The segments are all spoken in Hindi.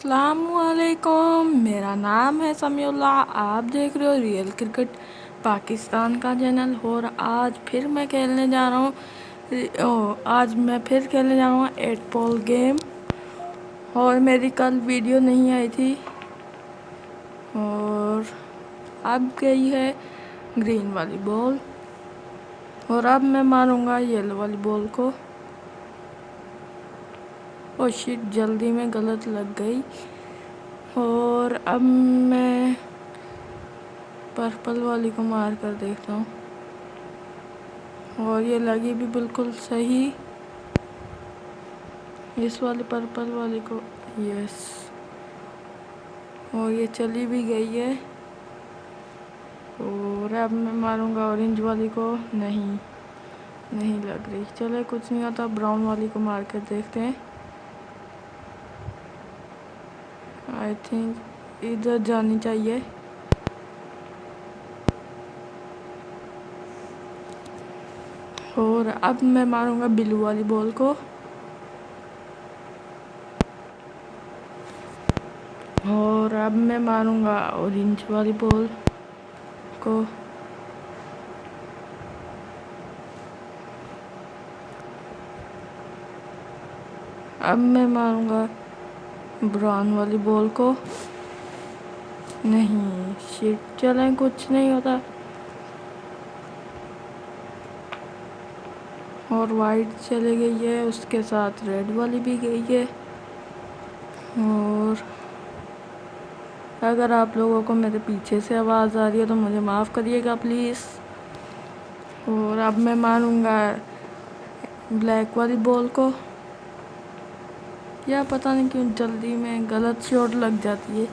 अस्सलामुअलैकुम, मेरा नाम है समीउल्लाह। आप देख रहे हो रियल क्रिकेट पाकिस्तान का चैनल। और आज फिर मैं खेलने जा रहा हूँ। आज मैं फिर खेलने जा रहा हूँ 8 बॉल गेम। और मेरी कल वीडियो नहीं आई थी और अब गई है ग्रीन वाली बॉल और अब मैं मारूंगा येलो वाली बॉल को। ओ शिट, जल्दी में गलत लग गई। और अब मैं पर्पल वाली को मार कर देखता हूँ और ये लगी भी बिल्कुल सही। इस वाली पर्पल वाली को, यस, और ये चली भी गई है। और अब मैं मारूंगा ऑरेंज वाली को। नहीं लग रही। चले, कुछ नहीं होता, ब्राउन वाली को मार कर देखते हैं। आई थिंक इधर जानी चाहिए। और अब मैं मारूंगा ब्लू वाली बॉल को। और अब मैं मारूंगा ऑरेंज वाली बॉल को। अब मैं मारूंगा ब्राउन वाली बॉल को। नहीं, शिट, चलें, कुछ नहीं होता। और वाइट चली गई है, उसके साथ रेड वाली भी गई है। और अगर आप लोगों को मेरे पीछे से आवाज़ आ रही है तो मुझे माफ़ करिएगा प्लीज़। और अब मैं मारूंगा ब्लैक वाली बॉल को। या पता नहीं क्यों जल्दी में गलत शॉट लग जाती है।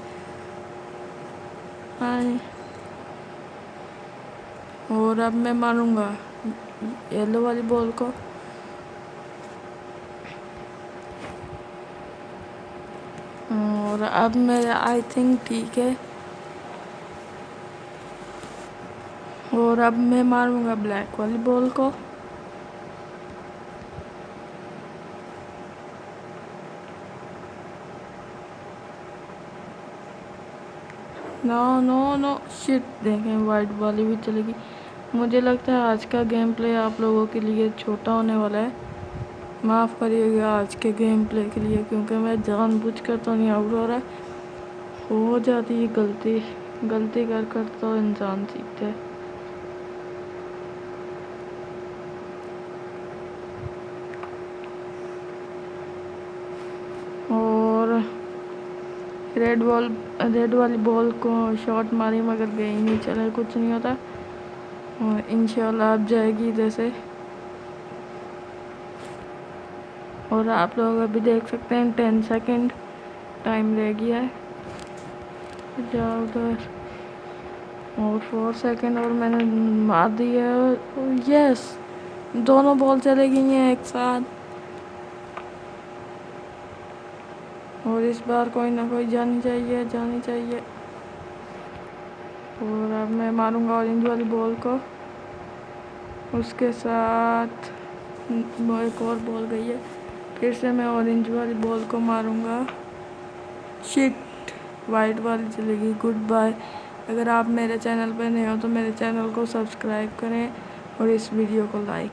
और अब मैं मारूंगा येलो वाली बॉल को। और अब मैं आई थिंक ठीक है। और अब मैं मारूंगा ब्लैक वाली बॉल को। नो शिट, देखें, वाइट वाली भी चलेगी। मुझे लगता है आज का गेम प्ले आप लोगों के लिए छोटा होने वाला है। माफ़ करिएगा आज के गेम प्ले के लिए, क्योंकि मैं जानबूझकर तो नहीं आउट हो रहा। हो जाती है गलती कर तो इंसान सीखता है। और रेड वाली बॉल को शॉट मारी मगर गई नहीं। चले, कुछ नहीं होता, और इंशाल्लाह अब जाएगी इधर से। और आप लोग अभी देख सकते हैं 10 सेकंड टाइम रह गया है। जाओ उधर। और 4 सेकंड और मैंने मार दिया। यस, दोनों बॉल चले गई हैं एक साथ। और इस बार कोई ना कोई जानी चाहिए। और अब मैं मारूंगा ऑरेंज वाली बॉल को। उसके साथ एक और बॉल गई है। फिर से मैं ऑरेंज वाली बॉल को मारूंगा। शिट, वाइट वाली चलेगी। Good bye. अगर आप मेरे चैनल पर नए हो तो मेरे चैनल को सब्सक्राइब करें और इस वीडियो को लाइक